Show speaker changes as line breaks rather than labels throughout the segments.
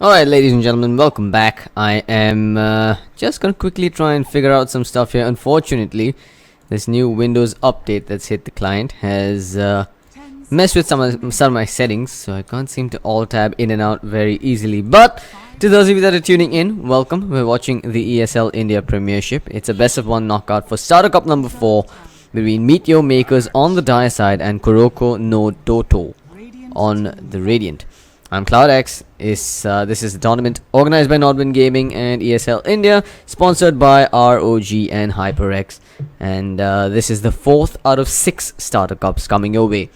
Alright, ladies and gentlemen, welcome back. I am just gonna quickly try and figure out some stuff here. Unfortunately, this new Windows update that's hit the client has messed with some of my settings, so I can't seem to alt-tab in and out very easily. But to those of you that are tuning in, welcome. We're watching the ESL India Premiership. It's a best of one knockout for Starter Cup number 4 between Meteor Makers on the Dire side and Kuruko no DOoto on the Radiant. I'm CloudX. This is the tournament organized by Nodwin Gaming and ESL India, sponsored by ROG and HyperX. And this is the 4th out of 6 starter cups coming your way.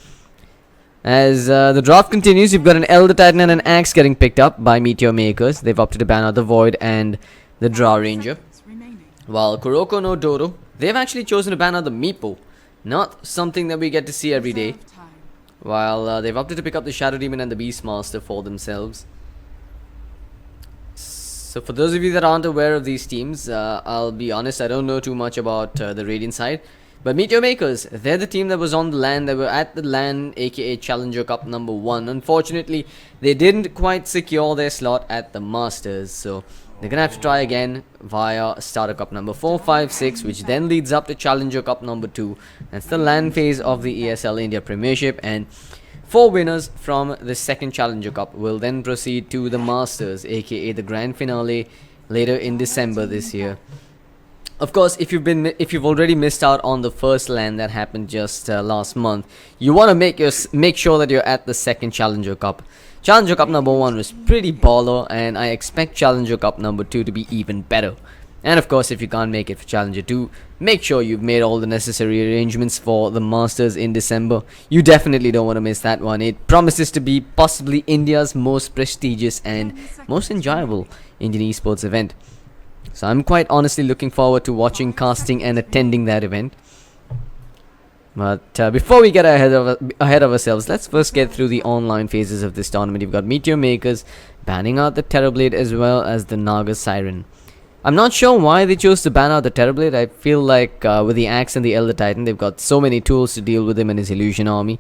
As the draft continues, you've got an Elder Titan and an Axe getting picked up by Meteor Makers. They've opted to ban out the Void and the Draw Ranger. While Kuruko no DOoto, they've actually chosen to ban out the Meepo. Not something that we get to see every day. While they've opted to pick up the Shadow Demon and the Beastmaster for themselves. So for those of you that aren't aware of these teams, I'll be honest, I don't know too much about the Radiant side. But Meteor Makers, they're the team that was on the LAN. They were at the LAN, aka Challenger Cup number 1. Unfortunately, they didn't quite secure their slot at the Masters. So they're going to have to try again via Starter Cup number 4, 5, 6, which then leads up to Challenger Cup number 2. That's the LAN phase of the ESL India Premiership. And 4 winners from the second Challenger Cup will then proceed to the Masters, aka the Grand Finale, later in December this year. Of course, if you've already missed out on the first LAN that happened just last month, you want to make sure that you're at the second Challenger Cup. Challenger Cup number 1 was pretty baller, and I expect Challenger Cup number 2 to be even better. And of course, if you can't make it for Challenger 2, make sure you've made all the necessary arrangements for the Masters in December. You definitely don't want to miss that one. It promises to be possibly India's most prestigious and most enjoyable Indian esports event. So I'm quite honestly looking forward to watching, casting and attending that event. But before we get ahead of ourselves, let's first get through the online phases of this tournament. You've got Meteor Makers banning out the Terrorblade as well as the Naga Siren. I'm not sure why they chose to ban out the Terrorblade. I feel like with the Axe and the Elder Titan, they've got so many tools to deal with him and his Illusion army.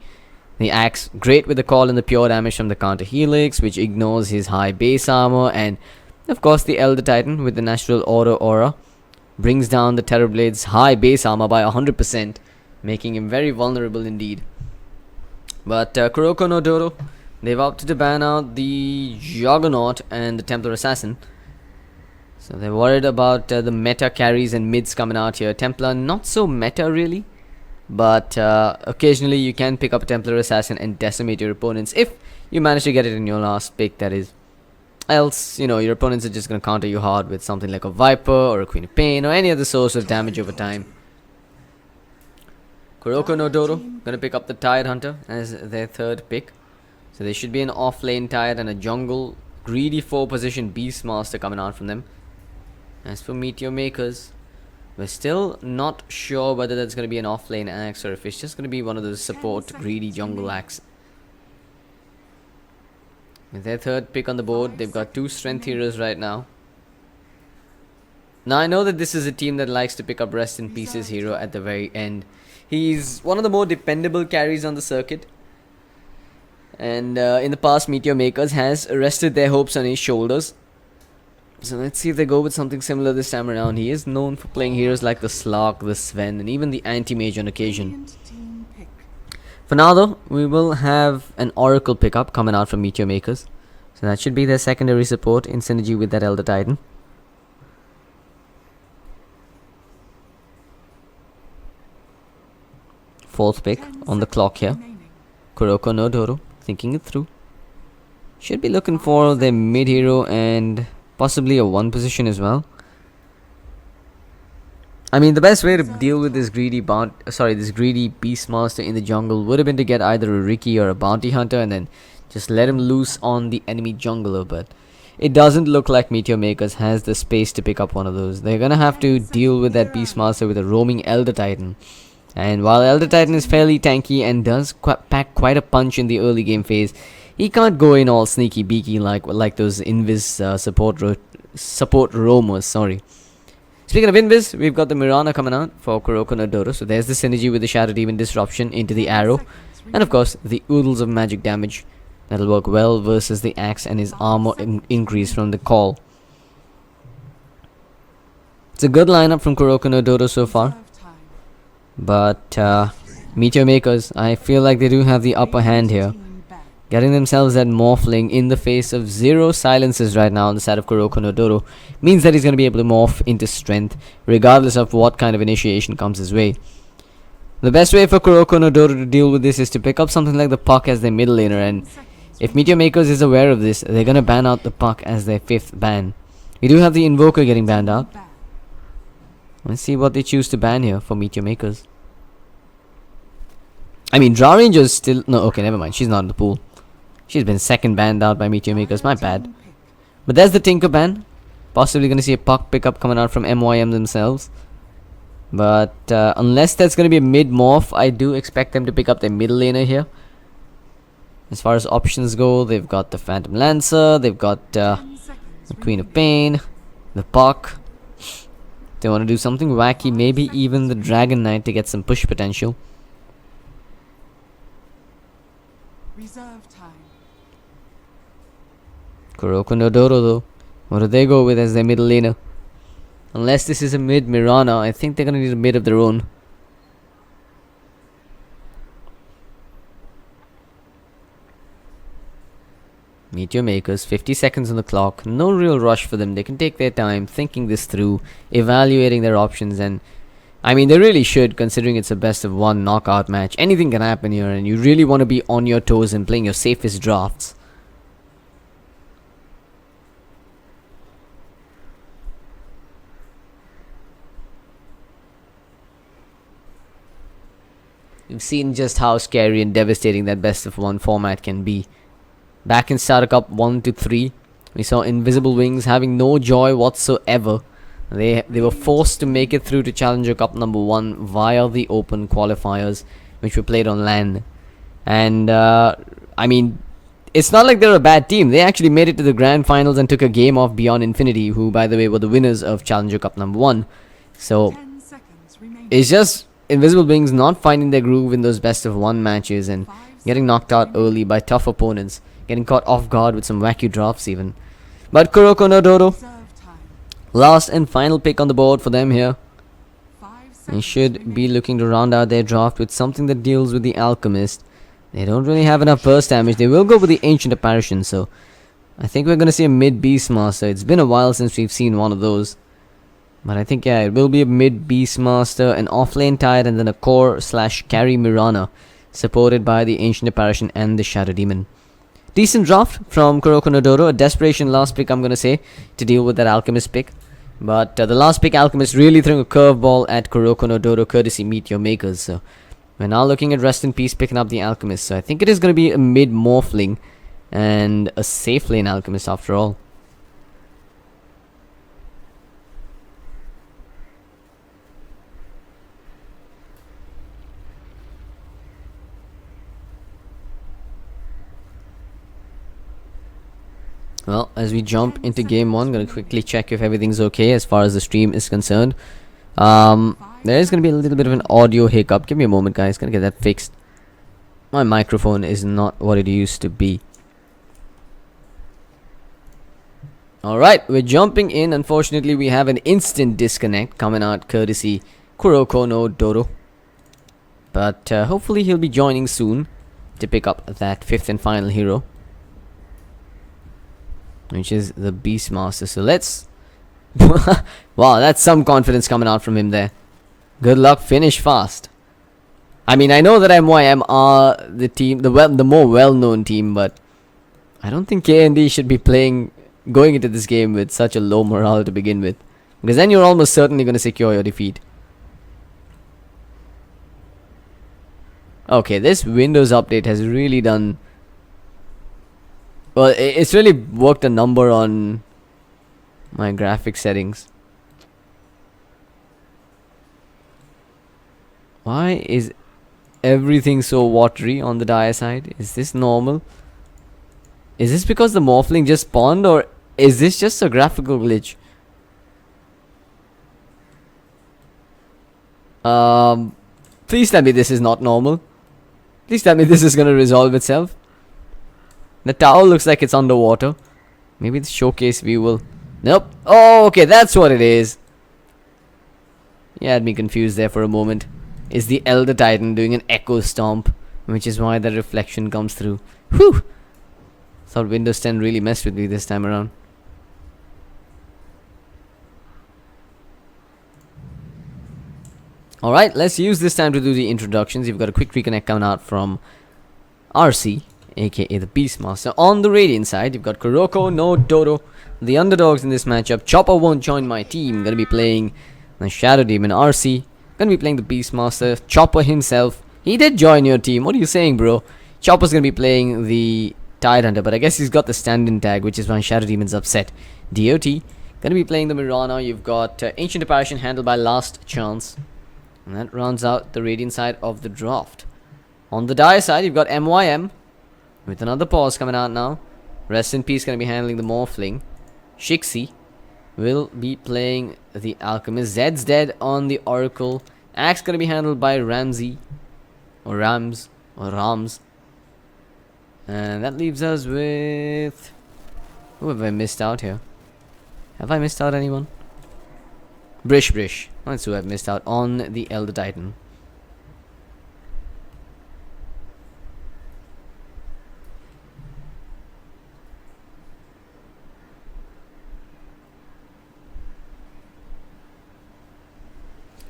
The Axe, great with the call and the pure damage from the counter Helix, which ignores his high base armor. And of course the Elder Titan with the natural Order Aura brings down the Terrorblade's high base armor by 100%. Making him very vulnerable indeed. But Kuruko no DOoto, they've opted to ban out the Juggernaut and the Templar Assassin. So they're worried about the meta carries and mids coming out here. Templar, not so meta really. But occasionally you can pick up a Templar Assassin and decimate your opponents if you manage to get it in your last pick, that is. Else, your opponents are just going to counter you hard with something like a Viper or a Queen of Pain or any other source of damage over time. Kuruko no DOoto gonna pick up the Tide Hunter as their third pick. So there should be an off-lane Tide and a jungle greedy 4-position Beastmaster coming out from them. As for Meteor Makers, we're still not sure whether that's gonna be an off-lane Axe or if it's just gonna be one of those support greedy jungle Axe. With their third pick on the board, they've got 2 strength heroes right now. Now I know that this is a team that likes to pick up Rest in Pieces hero at the very end. He's one of the more dependable carries on the circuit. And in the past, Meteor Makers has rested their hopes on his shoulders. So let's see if they go with something similar this time around. He is known for playing heroes like the Slark, the Sven, and even the Anti-Mage on occasion. For now though, we will have an Oracle pickup coming out from Meteor Makers. So that should be their secondary support in synergy with that Elder Titan. Fourth pick on the clock here. Kuruko no DOoto, thinking it through. Should be looking for their mid hero and possibly a 1 position as well. I mean, the best way to deal with this greedy Beastmaster in the jungle would have been to get either a Riki or a Bounty Hunter and then just let him loose on the enemy jungler. But it doesn't look like Meteor Makers has the space to pick up one of those. They're gonna have to deal with that Beastmaster with a roaming Elder Titan. And while Elder Titan is fairly tanky and does pack quite a punch in the early game phase, he can't go in all sneaky beaky like those Invis support roamers. Sorry. Speaking of Invis, we've got the Mirana coming out for Kuruko no DOoto. So there's the synergy with the Shadow Demon disruption into the arrow, and of course the oodles of magic damage That'll work well versus the axe and his armor increase from the call. It's a good lineup from Kuruko no DOoto so far. But Meteor Makers, I feel like they do have the upper hand here. Getting themselves that morphling in the face of 0 silences right now on the side of Kuruko no DOoto means that he's going to be able to morph into strength regardless of what kind of initiation comes his way. The best way for Kuruko no DOoto to deal with this is to pick up something like the puck as their middle laner, and if Meteor Makers is aware of this, they're going to ban out the puck as their 5th ban. We do have the Invoker getting banned out. Let's see what they choose to ban here for Meteor Makers. I mean, Draw Ranger's still... No, okay, never mind. She's not in the pool. She's been 2nd banned out by Meteor Makers. My bad. But there's the Tinker ban. Possibly going to see a puck pickup coming out from MYM themselves. But unless that's going to be a mid-morph, I do expect them to pick up their middle laner here. As far as options go, they've got the Phantom Lancer. They've got the Queen of Pain. The puck. They want to do something wacky. Maybe even the Dragon Knight to get some push potential.
Reserve time.
Kuruko no DOoto though. What do they go with as their middle laner? Unless this is a mid Mirana, I think they're going to need a mid of their own. Meteor Makers, 50 seconds on the clock. No real rush for them. They can take their time thinking this through, evaluating their options, and I mean, they really should, considering it's a best of 1 knockout match. Anything can happen here, and you really want to be on your toes and playing your safest drafts. We've seen just how scary and devastating that best of 1 format can be. Back in Starter Cup 1-3, we saw Invisible Wings having no joy whatsoever. They were forced to make it through to Challenger Cup number 1 via the open qualifiers, which were played on LAN. And I mean, it's not like they're a bad team. They actually made it to the grand finals and took a game off Beyond Infinity, who by the way were the winners of Challenger Cup number 1. So it's just Invisible Wings not finding their groove in those best of 1 matches and getting knocked out early by tough opponents, getting caught off guard with some wacky drafts even. But Kuruko no DOoto, last and final pick on the board for them here. They should be looking to round out their draft with something that deals with the Alchemist. They don't really have enough burst damage. They will go with the Ancient Apparition, so I think we're going to see a mid Beastmaster. It's been a while since we've seen one of those. But I think, yeah, it will be a mid Beastmaster, an offlane Tide, and then a core/carry Mirana, supported by the Ancient Apparition and the Shadow Demon. Decent draft from Kuruko no DOoto. A desperation last pick, I'm going to say, to deal with that Alchemist pick. But the last pick, Alchemist, really throwing a curveball at Kuruko no DOoto, courtesy Meteor Makers. So we're now looking at Rest in Peace picking up the Alchemist. So I think it is going to be a mid Morphling and a safe lane Alchemist after all. Well, as we jump into game 1, I'm going to quickly check if everything's okay as far as the stream is concerned. There is going to be a little bit of an audio hiccup. Give me a moment, guys. Going to get that fixed. My microphone is not what it used to be. Alright, we're jumping in. Unfortunately, we have an instant disconnect coming out courtesy Kuruko no DOoto. But hopefully he'll be joining soon to pick up that 5th and final hero, which is the Beastmaster. So let's... wow, that's some confidence coming out from him there. Good luck, finish fast. I mean, I know that MYM are the team, the more well-known team, but I don't think K&D should be going into this game with such a low morale to begin with, because then you're almost certainly going to secure your defeat. Okay, this Windows update has really done... well, it's really worked a number on my graphic settings. Why is everything so watery on the dire side? Is this normal? Is this because the Morphling just spawned, or is this just a graphical glitch? Please tell me this is not normal. Please tell me this is gonna resolve itself. The tower looks like it's underwater. Maybe the showcase view will... Nope. Oh, okay, that's what it is. You had me confused there for a moment. Is the Elder Titan doing an echo stomp, which is why the reflection comes through. Whew! Thought Windows 10 really messed with me this time around. Alright, let's use this time to do the introductions. You've got a quick reconnect coming out from RC, aka the Beastmaster. On the Radiant side, you've got Kuruko, no DOoto, the underdogs in this matchup. Chopper won't join my team. Gonna be playing the Shadow Demon. RC gonna be playing the Beastmaster. Chopper himself, he did join your team. What are you saying, bro? Chopper's gonna be playing the Tidehunter, but I guess he's got the stand-in tag, which is why Shadow Demon's upset. DOT gonna be playing the Mirana. You've got Ancient Apparition handled by Last Chance. And that rounds out the Radiant side of the draft. On the Dire side, you've got MYM with another pause coming out now. Rest in Peace going to be handling the Morphling. Shixi will be playing the Alchemist. Zed's dead on the Oracle. Axe going to be handled by Ramsey. Or Rams. Or Rams. And that leaves us with... Who have I missed out here? Have I missed out anyone? Brish. That's who I've missed out on the Elder Titan.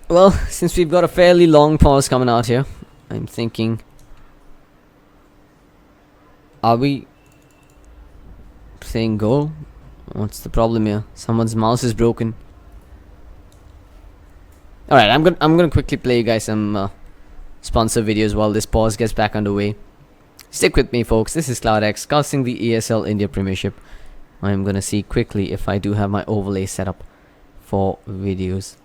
Well, since we've got a fairly long pause coming out here, I'm thinking... Are we saying go? What's the problem here? Someone's mouse is broken. Alright, I'm gonna quickly play you guys some sponsor videos while this pause gets back underway. Stick with me, folks. This is CloudX casting the ESL India Premiership. I'm gonna see quickly if I do have my overlay set up for videos.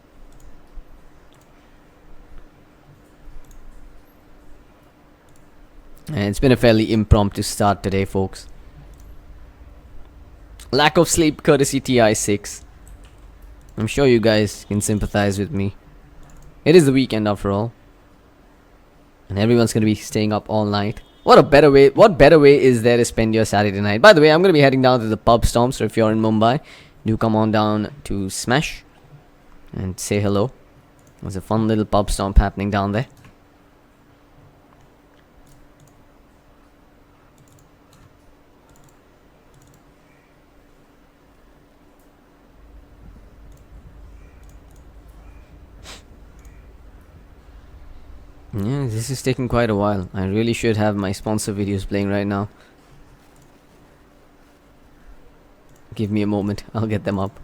And it's been a fairly impromptu start today, folks. Lack of sleep courtesy TI6. I'm sure you guys can sympathize with me. It is the weekend after all. And everyone's gonna be staying up all night. What better way is there to spend your Saturday night? By the way, I'm gonna be heading down to the pub Storm, so if you're in Mumbai, do come on down to Smash and say hello. There's a fun little pub stomp happening down there. Yeah, this is taking quite a while. I really should have my sponsor videos playing right now. Give me a moment, I'll get them up.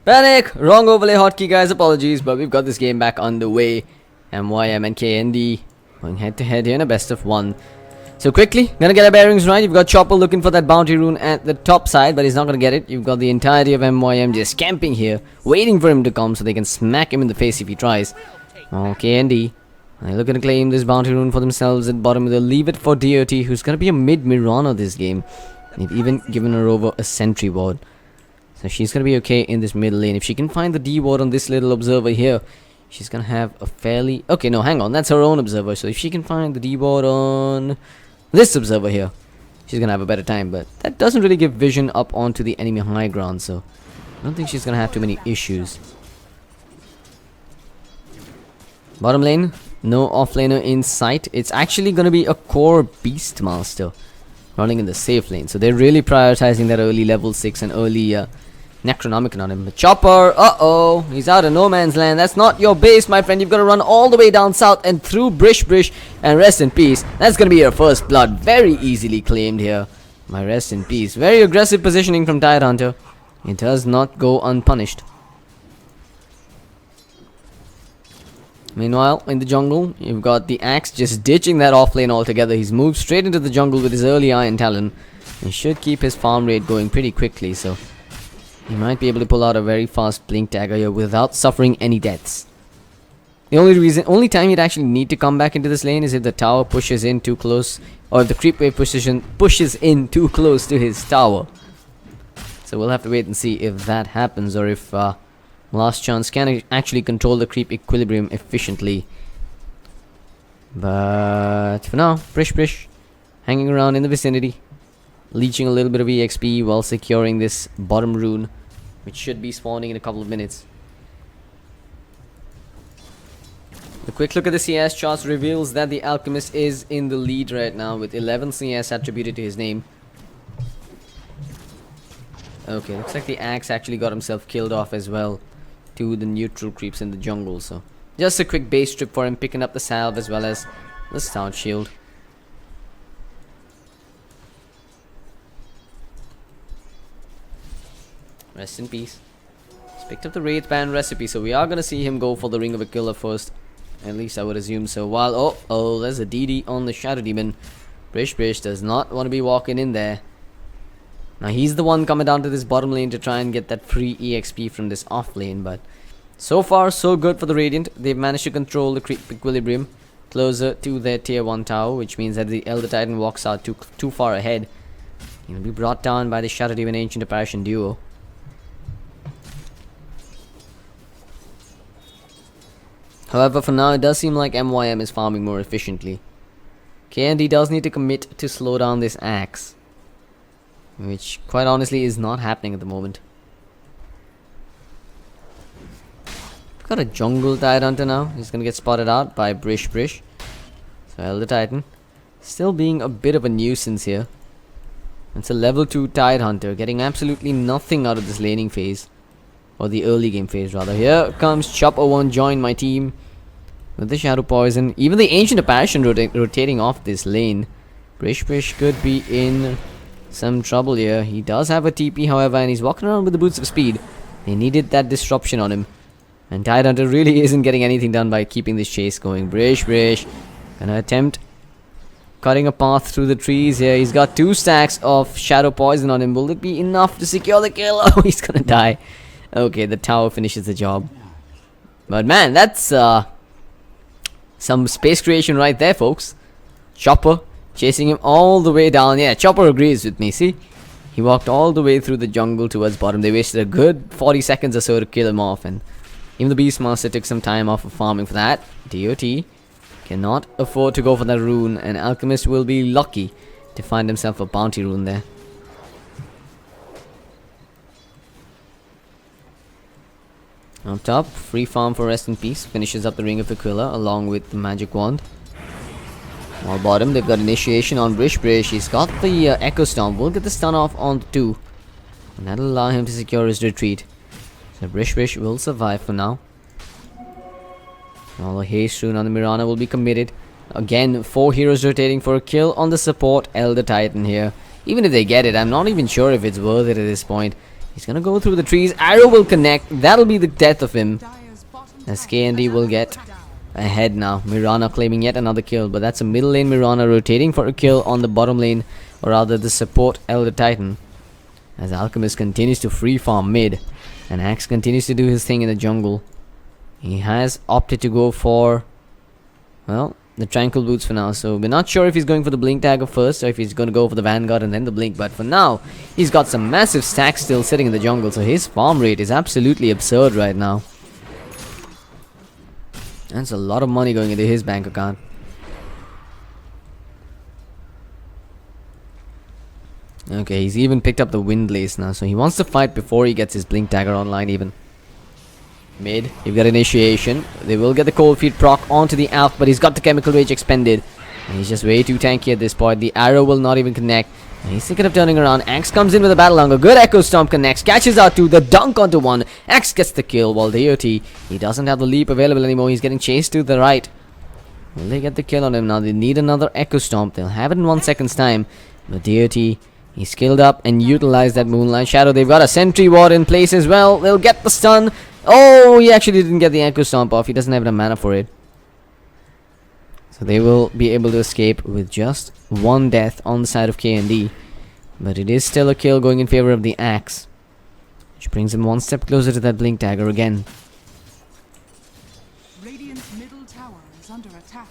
Panic! Wrong overlay hotkey, guys. Apologies, but we've got this game back underway. MYM and KND going head to head here in a best of 1. So quickly, gonna get our bearings right. You've got Chopper looking for that bounty rune at the top side, but he's not gonna get it. You've got the entirety of MYM just camping here, waiting for him to come so they can smack him in the face if he tries. Okay, KND, they're looking to claim this bounty rune for themselves at bottom. They'll leave it for DOT, who's gonna be a mid Mirana this game. They've even given her over a sentry ward. So she's gonna be okay in this middle lane. If she can find the D ward on this little observer here, she's gonna have a fairly... Okay, no, hang on, that's her own observer. So if she can find the D ward on this observer here, she's gonna have a better time. But that doesn't really give vision up onto the enemy high ground, so I don't think she's gonna have too many issues. Bottom lane, no offlaner in sight. It's actually gonna be a core Beastmaster running in the safe lane, so they're really prioritizing that early level 6 and early Necronomicon on him. The Chopper, he's out of no man's land. That's not your base, my friend. You've got to run all the way down south and through Brish and rest in peace. That's going to be your first blood. Very easily claimed here. My rest in peace. Very aggressive positioning from Tidehunter. It does not go unpunished. Meanwhile, in the jungle, you've got the Axe just ditching that off lane altogether. He's moved straight into the jungle with his early Iron Talon. He should keep his farm rate going pretty quickly, so he might be able to pull out a very fast Blink Dagger here without suffering any deaths. The only time you'd actually need to come back into this lane is if the tower pushes in too close, or if the creep wave pushes in too close to his tower. So we'll have to wait and see if that happens, or if Last Chance can actually control the creep equilibrium efficiently. But for now, Brish hanging around in the vicinity, leeching a little bit of EXP while securing this bottom rune, which should be spawning in a couple of minutes. A quick look at the CS charts reveals that the Alchemist is in the lead right now with 11 CS attributed to his name. Okay, looks like the Axe actually got himself killed off as well to the neutral creeps in the jungle, so just a quick base trip for him, picking up the salve as well as the stout shield. Rest in peace. He's picked up the Wraith Band recipe, so we are gonna see him go for the Ring of Aquila first. At least I would assume so. While there's a DD on the Shadow Demon. Brish does not want to be walking in there. Now he's the one coming down to this bottom lane to try and get that free EXP from this off lane, but so far so good for the Radiant. They've managed to control the creep equilibrium closer to their tier 1 tower, which means that the Elder Titan walks out too far ahead. He'll be brought down by the Shadow Demon Ancient Apparition duo. However, for now, it does seem like MYM is farming more efficiently. KND does need to commit to slow down this Axe, which, quite honestly, is not happening at the moment. We've got a jungle Tidehunter now. He's going to get spotted out by Brish. So, Elder Titan still being a bit of a nuisance here. It's a level 2 Tidehunter, getting absolutely nothing out of this laning phase. Or the early game phase, rather. Here comes Chopper, won't join my team with the Shadow Poison. Even the Ancient Apparition rotating off this lane. Brish could be in some trouble here. He does have a TP, however, and he's walking around with the Boots of Speed. They needed that disruption on him. And Tidehunter really isn't getting anything done by keeping this chase going. Brish gonna attempt cutting a path through the trees here. He's got 2 stacks of Shadow Poison on him. Will it be enough to secure the kill? Oh, he's gonna die. Okay, the tower finishes the job. But man, that's some space creation right there, folks. Chopper chasing him all the way down. Yeah, Chopper agrees with me, see? He walked all the way through the jungle towards bottom. They wasted a good 40 seconds or so to kill him off. And even the Beastmaster took some time off of farming for that. DOT cannot afford to go for that rune. And Alchemist will be lucky to find himself a bounty rune there. Up top, free farm for Rest in Peace. Finishes up the Ring of Aquila along with the Magic Wand. While bottom, they've got Initiation on Brish. He's got the Echo Storm. We'll get the stun off on the 2. And that'll allow him to secure his retreat. So Brish will survive for now. All the haste rune on the Mirana will be committed. Again, 4 heroes rotating for a kill on the support Elder Titan here. Even if they get it, I'm not even sure if it's worth it at this point. He's gonna go through the trees. Arrow will connect. That'll be the death of him.
Dire's bottom
As
tower
KND will get ahead now. Mirana claiming yet another kill, but that's a middle lane Mirana rotating for a kill on the bottom lane, or rather the support Elder Titan. As Alchemist continues to free farm mid, and Axe continues to do his thing in the jungle. He has opted to go for, well, the Tranquil Boots for now, so we're not sure if he's going for the Blink Dagger first or if he's going to go for the Vanguard and then the Blink, but for now, he's got some massive stacks still sitting in the jungle, so his farm rate is absolutely absurd right now. That's a lot of money going into his bank account. Okay, he's even picked up the Windlace now, so he wants to fight before he gets his Blink Dagger online even. Mid, you've got Initiation. They will get the Cold Feet proc onto the Alp, but he's got the Chemical Rage expended. And he's just way too tanky at this point. The arrow will not even connect. And he's thinking of turning around. Axe comes in with a Battle Hunger. Good Echo Stomp connects. Catches out two. The dunk onto one. Axe gets the kill, while DOT, he doesn't have the leap available anymore. He's getting chased to the right. Will they get the kill on him now? They need another Echo Stomp. They'll have it in 1 second's time. But DOT, he skilled up and utilized that Moonlight Shadow. They've got a Sentry Ward in place as well. They'll get the stun. Oh, he actually didn't get the Echo Stomp off. He doesn't have enough mana for it. So they will be able to escape with just one death on the side of KND. But it is still a kill going in favor of the Axe, which brings him one step closer to that Blink Dagger again.
Radiant's middle tower is under attack.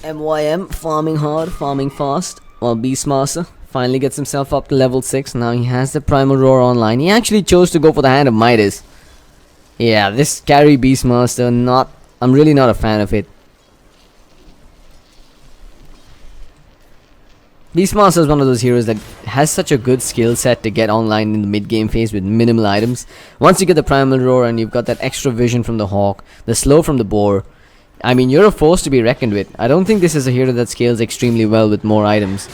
MYM farming hard, farming fast, while Beastmaster finally gets himself up to level 6. Now he has the Primal Roar online. He actually chose to go for the Hand of Midas. Yeah, this carry Beastmaster, I'm really not a fan of it. Beastmaster is one of those heroes that has such a good skill set to get online in the mid game phase with minimal items. Once you get the Primal Roar and you've got that extra vision from the Hawk, the slow from the Boar, I mean, you're a force to be reckoned with. I don't think this is a hero that scales extremely well with more items.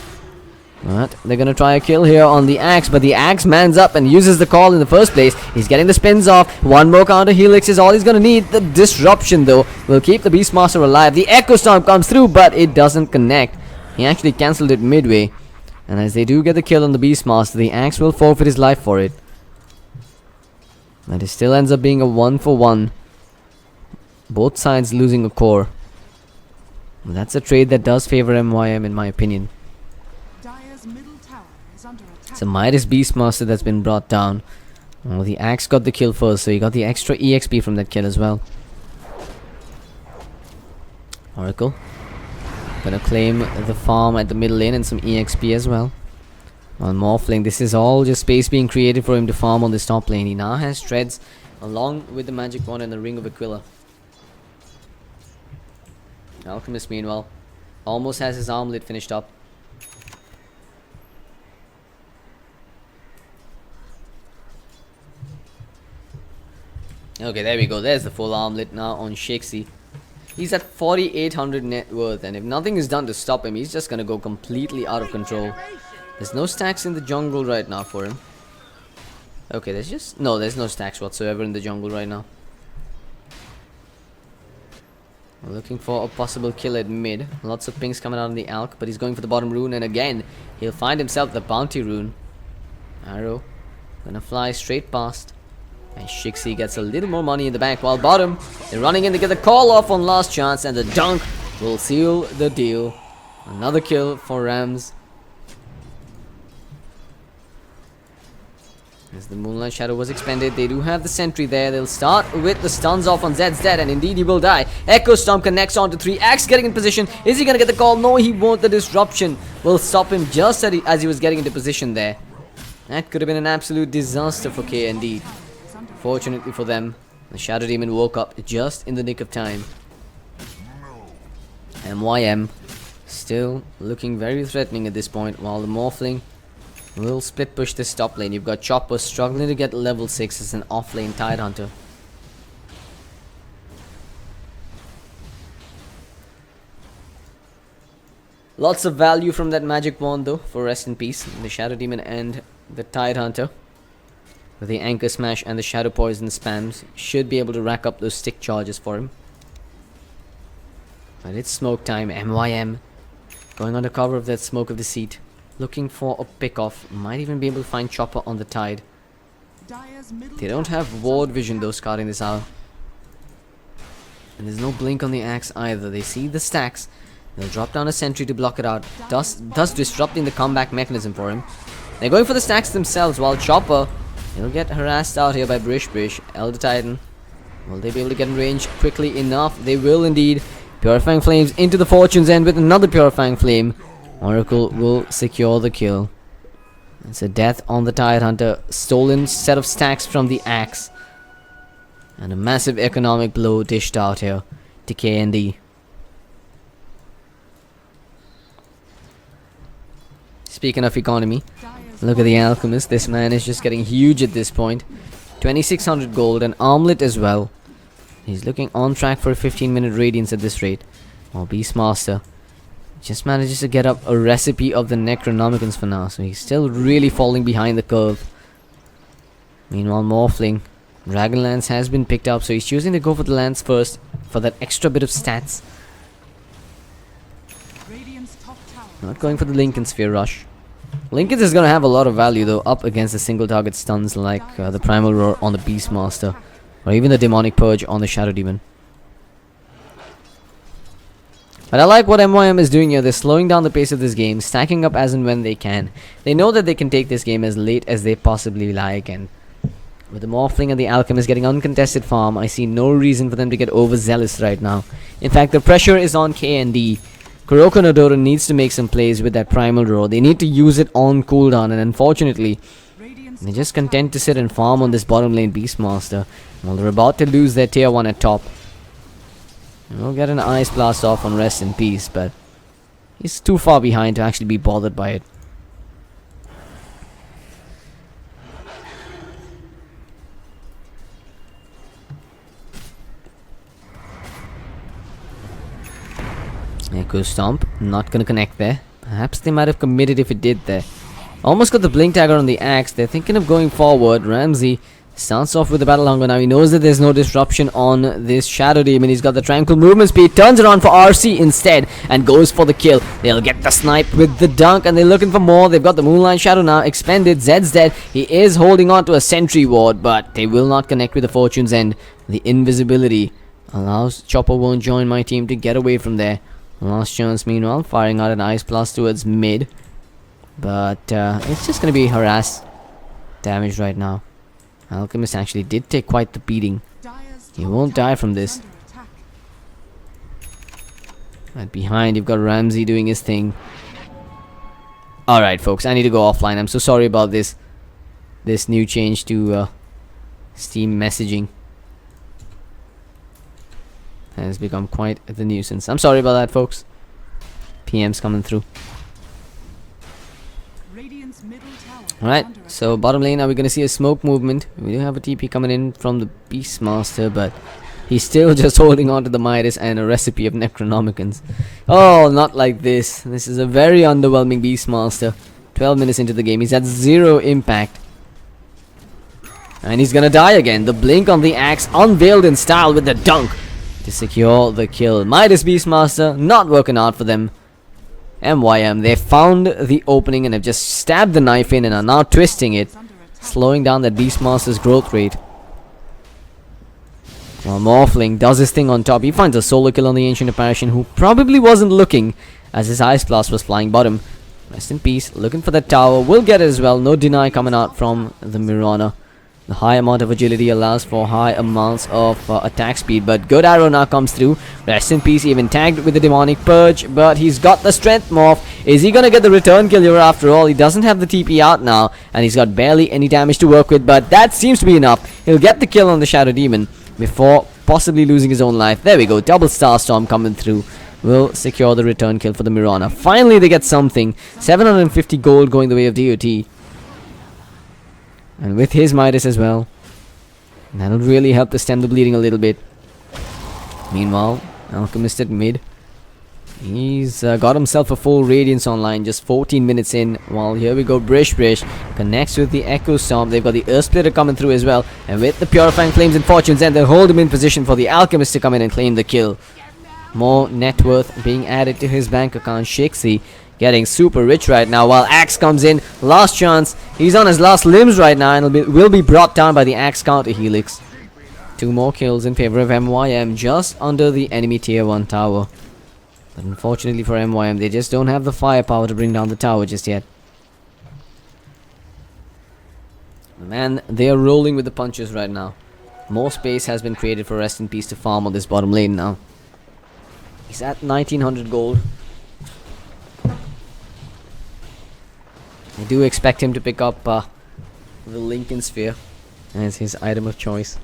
But they're gonna try a kill here on the Axe, but the Axe mans up and uses the call in the first place. He's getting the spins off. One more counter Helix is all he's gonna need. The disruption though will keep the Beastmaster alive. The Echo Stomp comes through, but it doesn't connect. He actually cancelled it midway. And as they do get the kill on the Beastmaster, the Axe will forfeit his life for it. But it still ends up being a 1-for-1. Both sides losing a core. That's a trade that does favor MYM in my opinion.
Dire's middle tower is under attack.
It's a Midas Beastmaster that's been brought down. Well, the Axe got the kill first, so he got the extra EXP from that kill as well. Oracle gonna claim the farm at the middle lane and some EXP as well. On Morphling, this is all just space being created for him to farm on this top lane. He now has Treads along with the Magic Wand and the Ring of Aquila. Alchemist, meanwhile, almost has his armlet finished up. Okay, there we go. There's the full armlet now on Shakesy. He's at 4,800 net worth, and if nothing is done to stop him, he's just gonna go completely out of control. There's no stacks in the jungle right now for him. Okay, there's no stacks whatsoever in the jungle right now. We're looking for a possible kill at mid. Lots of pings coming out on the Alk, but he's going for the bottom rune, and again, he'll find himself the bounty rune. Arrow gonna fly straight past. And Shixie gets a little more money in the bank, while bottom, they're running in to get the call off on last chance, and the dunk will seal the deal. Another kill for Rams. As the Moonlight Shadow was expended, they do have the sentry there. They'll start with the stuns off on Zed's dead, and indeed he will die. Echo Stomp connects onto 3. Axe getting in position. Is he gonna get the call? No, he won't. The disruption will stop him just as he was getting into position there. That could have been an absolute disaster for KND. Fortunately for them, the Shadow Demon woke up just in the nick of time. MYM still looking very threatening at this point, while the Morphling will split push this top lane. You've got Chopper struggling to get level 6 as an off lane Tidehunter. Lots of value from that Magic Wand though, for rest in peace. The Shadow Demon and the Tidehunter, with the Anchor Smash and the Shadow Poison spams, should be able to rack up those stick charges for him. But it's smoke time. MYM going under cover of that Smoke of Deceit. looking for a pick-off. Might even be able to find Chopper on the tide.
Dire's middle
They don't
tower
have
is
ward
under
vision
attack.
though, scouting this out. And there's no blink on the axe either. They see the stacks. They'll drop down a sentry to block it out, thus disrupting the comeback mechanism for him. They're going for the stacks themselves, while Chopper, he'll get harassed out here by Brish. Elder Titan, will they be able to get in range quickly enough? They will indeed. Purifying Flames into the Fortune's End with another Purifying Flame. Oracle will secure the kill. It's a death on the Tide Hunter. Stolen set of stacks from the axe. And a massive economic blow dished out here to KND. Speaking of economy,
Dire's
look at the Alchemist. This man is just getting huge at this point. 2600 gold and armlet as well. He's looking on track for a 15-minute radiance at this rate. While Beastmaster just manages to get up a recipe of the Necronomicons for now. So he's still really falling behind the curve. Meanwhile, Morphling, Dragonlance has been picked up. So he's choosing to go for the lance first for that extra bit of stats.
Radiant's top tower
Not going for the Lincoln Sphere rush. Lincoln is going to have a lot of value though up against the single target stuns like the Primal Roar on the Beastmaster. Or even the Demonic Purge on the Shadow Demon. But I like what MYM is doing here. They're slowing down the pace of this game, stacking up as and when they can. They know that they can take this game as late as they possibly like, and with the Morphling and the Alchemist getting uncontested farm, I see no reason for them to get overzealous right now. In fact, the pressure is on KND. Kuruko and DOoto needs to make some plays with that Primal Roar. They need to use it on cooldown, and unfortunately,
Radiant's
they're just content to sit and farm on this bottom lane Beastmaster. Well, they're about to lose their tier 1 at top. We'll get an Ice Blast off on Rest in Peace, but he's too far behind to actually be bothered by it. Echo Stomp, not gonna connect there. Perhaps they might have committed if it did there. Almost got the Blink Dagger on the axe. They're thinking of going forward. Ramsey starts off with the Battle Hunger now. He knows that there's no disruption on this Shadow Demon. He's got the Tranquil Movement Speed. Turns around for RC instead and goes for the kill. They'll get the snipe with the dunk and they're looking for more. They've got the Moonlight Shadow now expended. Zed's dead. He is holding on to a Sentry Ward, but they will not connect with the Fortune's End. The invisibility allows Chopper won't join my team to get away from there. Last chance meanwhile, firing out an Ice Blast towards mid. But it's just going to be harass damage right now. Alchemist actually did take quite the beating.
Dire's
He
top
won't
tower
die from
is
this.
under attack.
Right behind, you've got Ramsey doing his thing. Alright folks, I need to go offline. I'm so sorry about this new change to Steam messaging. Has become quite the nuisance. I'm sorry about that, folks. PM's coming through.
Radiant's middle tower is
Alright,
under
so bottom lane, are we going to see a smoke movement? We do have a TP coming in from the Beastmaster, but he's still just holding on to the Midas and a recipe of Necronomicons. Oh, not like this. This is a very underwhelming Beastmaster. 12 minutes into the game, he's at 0 impact. And he's gonna die again. The blink on the axe, unveiled in style with the dunk to secure the kill. Midas Beastmaster, not working out for them. MYM, they found the opening and have just stabbed the knife in and are now twisting it,
under attack.
slowing down that Beastmaster's growth rate. While Morphling does his thing on top, he finds a solo kill on the Ancient Apparition, who probably wasn't looking as his Ice Blast was flying bottom. Rest in peace, looking for that tower, will get it as well. No deny coming out from the Mirana. The high amount of agility allows for high amounts of attack speed, but good arrow now comes through. Rest in peace, even tagged with the Demonic Purge, but he's got the Strength Morph. Is he gonna get the return kill here after all? He doesn't have the TP out now, and he's got barely any damage to work with, but that seems to be enough. He'll get the kill on the Shadow Demon before possibly losing his own life. There we go, double Starstorm coming through. Will secure the return kill for the Mirana. Finally they get something. 750 gold going the way of DOT. And with his Midas as well, that'll really help to stem the bleeding a little bit. Meanwhile, Alchemist at mid, he's got himself a full Radiance online just 14 minutes in. While here we go, Brish connects with the Echo Storm. They've got the Earth Splitter coming through as well, and with the Purifying Flames and Fortunes, and they'll hold him in position for the Alchemist to come in and claim the kill. More net worth being added to his bank account. Shakesy getting super rich right now, while Axe comes in. Last chance. He's on his last limbs right now and will be brought down by the Axe counter helix. 2 more kills in favor of MYM, just under the enemy tier 1 tower. But unfortunately for MYM, they just don't have the firepower to bring down the tower just yet. Man, they are rolling with the punches right now. More space has been created for Rest in Peace to farm on this bottom lane now. He's at 1900 gold. I do expect him to pick up the Lincoln Sphere as his item of choice.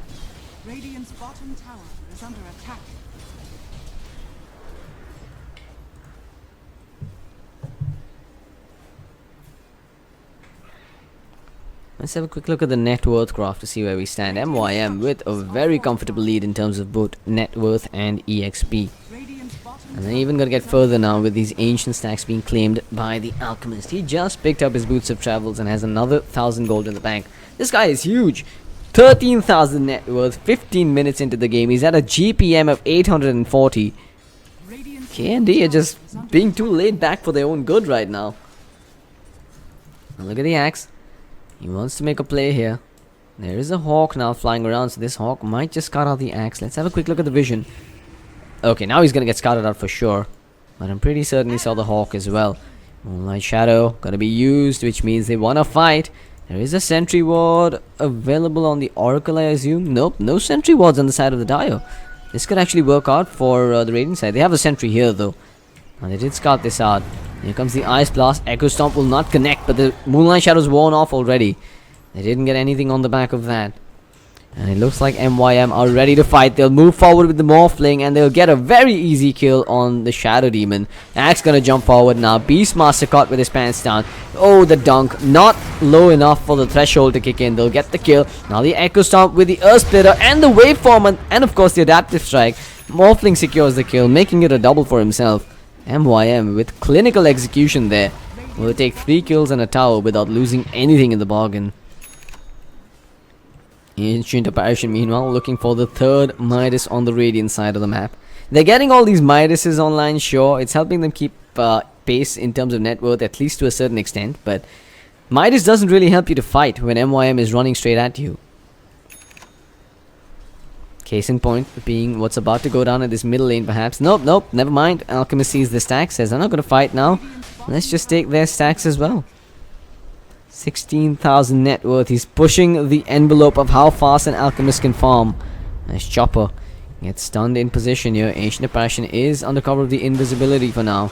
Radiant's bottom tower is under attack.
Let's have a quick look at the net worth graph to see where we stand. MYM with a very comfortable lead in terms of both net worth and EXP.
Radiant's bottom
And they're even gonna get further now with these ancient stacks being claimed by the Alchemist. He just picked up his Boots of Travels and has another 1000 gold in the bank. This guy is huge. 13,000 net worth, 15 minutes into the game. He's at a GPM of 840.
Radiant's
KND are just being too laid back for their own good right now. Now look at the Axe. He wants to make a play here. There is a Hawk now flying around, so this Hawk might just cut out the Axe. Let's have a quick look at the vision. Okay, now he's gonna get scouted out for sure. But I'm pretty certain he saw the Hawk as well. Moonlight Shadow gonna be used, which means they wanna fight. There is a sentry ward available on the Oracle, I assume. Nope, no sentry wards on the side of the Dio. This could actually work out for the Radiant side. They have a sentry here though. Now they did scout this out. Here comes the Ice Blast. Echo Stomp will not connect, but the Moonlight Shadow's worn off already. They didn't get anything on the back of that. And it looks like MYM are ready to fight. They'll move forward with the Morphling and they'll get a very easy kill on the Shadow Demon. Axe gonna jump forward now. Beastmaster caught with his pants down. Oh, the dunk. Not low enough for the threshold to kick in. They'll get the kill. Now the Echo Stomp with the Earth Splitter and the Waveform and of course the Adaptive Strike. Morphling secures the kill, making it a double for himself. MYM with clinical execution there will take 3 kills and a tower without losing anything in the bargain. Ancient Apparition meanwhile looking for the 3rd Midas on the Radiant side of the map. They're getting all these Midases online, sure. It's helping them keep pace in terms of net worth, at least to a certain extent. But Midas doesn't really help you to fight when MYM is running straight at you. Case in point being what's about to go down in this middle lane perhaps. Nope, never mind. Alchemist sees the stack, says I'm not going to fight now. Let's just take their stacks as well. 16,000 net worth. He's pushing the envelope of how fast an Alchemist can farm. Nice Chopper. Gets stunned in position here. Ancient Apparition is under cover of the invisibility for now.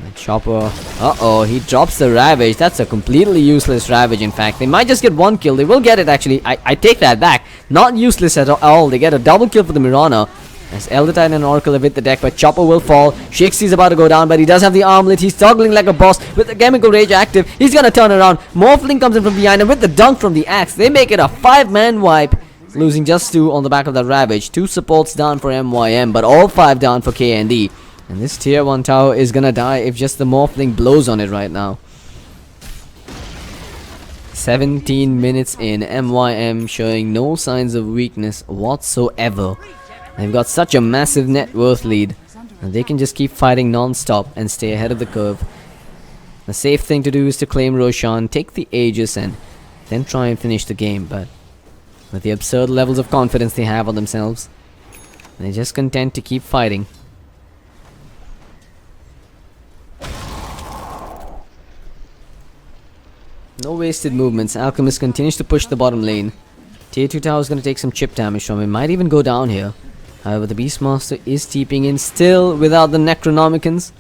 The Chopper. Uh-oh, he drops the Ravage. That's a completely useless Ravage in fact. They might just get 1 kill. They will get it actually. I take that back. Not useless at all. They get a double kill for the Mirana. As Elder Titan and Oracle have hit the deck, but Chopper will fall. Shixie's about to go down, but he does have the armlet. He's toggling like a boss with the Chemical Rage active. He's gonna turn around. Morphling comes in from behind, and with the dunk from the Axe, they make it a 5-man wipe. Losing just 2 on the back of that Ravage. 2 supports down for MYM, but all 5 down for KND. And this tier 1 tower is gonna die if just the Morphling blows on it right now. 17 minutes in, MYM showing no signs of weakness whatsoever. They've got such a massive net worth lead and they can just keep fighting non-stop and stay ahead of the curve. The safe thing to do is to claim Roshan, take the Aegis and then try and finish the game, but with the absurd levels of confidence they have on themselves, they're just content to keep fighting. No wasted movements. Alchemist continues to push the bottom lane. Tier 2 tower is going to take some chip damage from him. Might even go down here. However, the Beastmaster is TPing in still without the Necronomicons.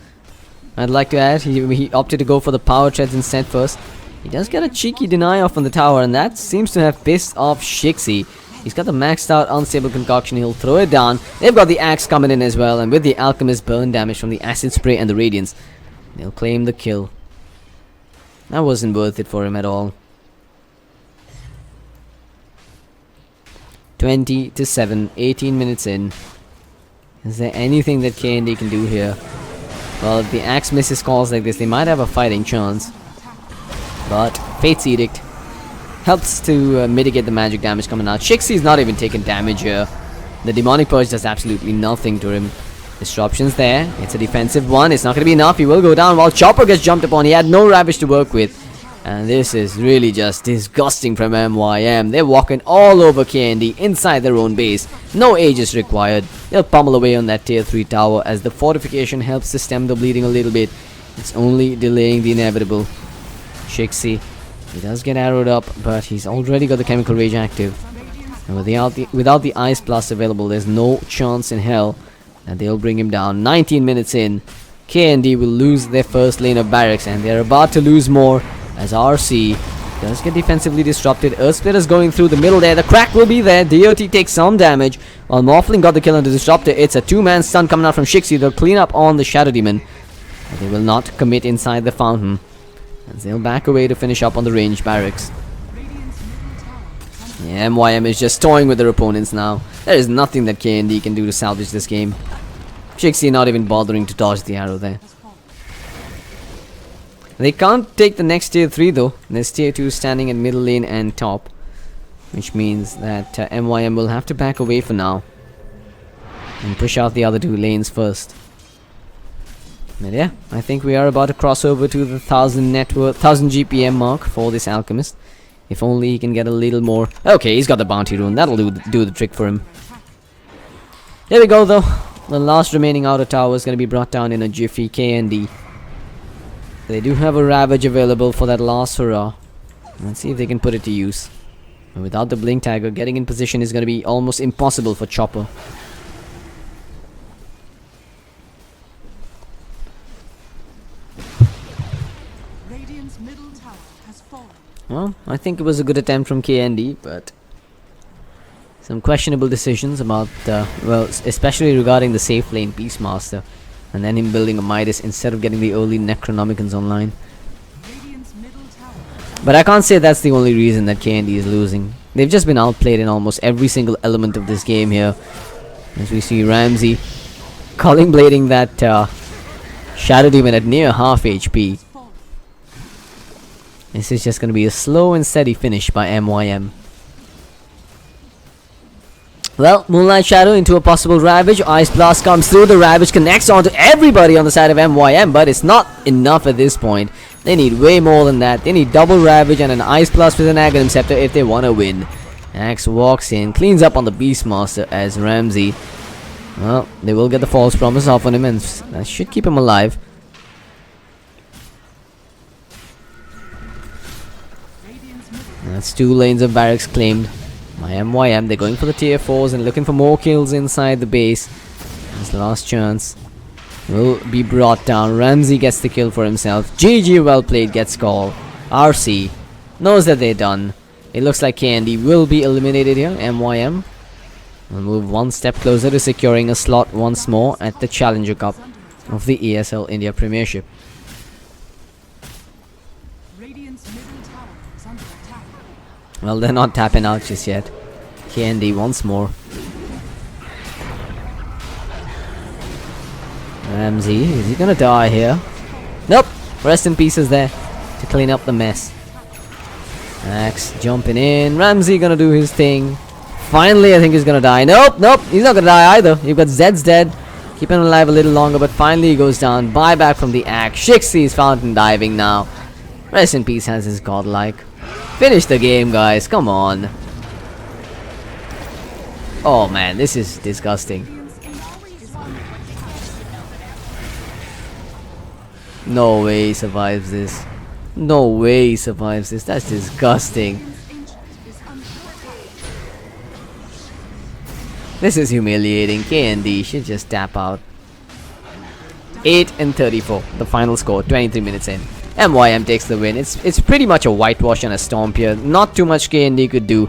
I'd like to add, he opted to go for the Power Treads instead first. He does get a cheeky deny off on the tower, and that seems to have pissed off Shixie. He's got the maxed out Unstable Concoction. He'll throw it down. They've got the Axe coming in as well, and with the Alchemist burn damage from the Acid Spray and the Radiance, they'll claim the kill. That wasn't worth it for him at all. 20-7, 18 minutes in. Is there anything that KND can do here? Well, if the Axe misses calls like this, they might have a fighting chance. But Fate's Edict helps to mitigate the magic damage coming out. Shixie's not even taking damage here. The Demonic Purge does absolutely nothing to him. Disruptions there. It's a defensive one. It's not going to be enough. He will go down while Chopper gets jumped upon. He had no Ravage to work with. And this is really just disgusting from MYM. They're walking all over KND inside their own base. No Aegis required. They'll pummel away on that tier 3 tower as the fortification helps to stem the bleeding a little bit. It's only delaying the inevitable. Shixi, he does get arrowed up, but he's already got the Chemical Rage active. And without the Ice Blast available, there's no chance in hell that they'll bring him down. 19 minutes in, KND will lose their first lane of barracks, and they're about to lose more as RC does get defensively disrupted. Earthsplit is going through the middle there. The crack will be there. DOT takes some damage while Morphling got the kill on the disruptor. It's a 2-man stun coming out from Shixi. They'll clean up on the Shadow Demon, but they will not commit inside the fountain as they'll back away to finish up on the ranged barracks. Yeah, MYM is just toying with their opponents now. There is nothing that KND can do to salvage this game. Shixi not even bothering to dodge the arrow there. They can't take the next tier 3 though. There's tier 2 standing in middle lane and top, which means that MYM will have to back away for now and push out the other 2 lanes first. But yeah, I think we are about to cross over to the 1000 GPM mark for this Alchemist. If only he can get a little more. Okay, he's got the bounty rune. That'll do the trick for him. Here we go though. The last remaining outer tower is going to be brought down in a jiffy. KND. They do have a Ravage available for that last hurrah. Let's see if they can put it to use. And without the Blink Tiger, getting in position is going to be almost impossible for Chopper.
Radiant's middle tower has fallen.
Well, I think it was a good attempt from KND, but some questionable decisions about, well, especially regarding the safe lane Beastmaster. And then him building a Midas instead of getting the early Necronomicons online. But I can't say that's the only reason that KND is losing. They've just been outplayed in almost every single element of this game here. As we see Ramsey calling blading that Shadow Demon at near half HP. This is just going to be a slow and steady finish by MYM. Well, Moonlight Shadow into a possible Ravage. Ice Blast comes through. The Ravage connects onto everybody on the side of MYM, but it's not enough at this point. They need way more than that. They need double Ravage and an Ice Blast with an Aghanim Scepter if they want to win. Axe walks in, cleans up on the Beastmaster as Ramsey. Well, they will get the False Promise off on him, and that should keep him alive. That's 2 lanes of barracks claimed by MYM. They're going for the tier 4s and looking for more kills inside the base. His last chance will be brought down. Ramsey gets the kill for himself. GG, well played, gets call. RC knows that they're done. It looks like KND will be eliminated here. MYM will move one step closer to securing a slot once more at the Challenger Cup of the ESL India Premiership. Well, they're not tapping out just yet. KND once more. Ramsey, is he gonna die here? Nope! Rest in pieces there to clean up the mess. Axe jumping in. Ramsey gonna do his thing. Finally, I think he's gonna die. Nope, nope, he's not gonna die either. You've got Zed's dead. Keeping him alive a little longer, but finally he goes down. Buyback from the Axe. Shixi's fountain diving now. Rest in peace has his godlike. Finish the game, guys. Come on. Oh man, this is disgusting. No way he survives this. No way he survives this. That's disgusting. This is humiliating. KND should just tap out. 8 and 34. The final score, 23 minutes in. MYM takes the win. It's pretty much a whitewash and a stomp here. Not too much KND could do.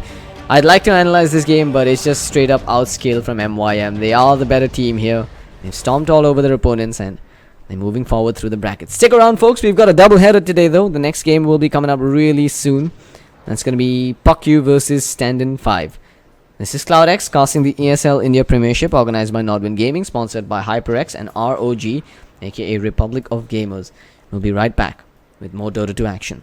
I'd like to analyze this game, but it's just straight up outscale from MYM. They are the better team here. They've stomped all over their opponents and they're moving forward through the brackets. Stick around, folks. We've got a double header today, though. The next game will be coming up really soon. That's going to be PUCU versus Stand-In 5. This is CloudX casting the ESL India Premiership organized by Nodwin Gaming, sponsored by HyperX and ROG, aka Republic of Gamers. We'll be right back with more DOoto 2 action.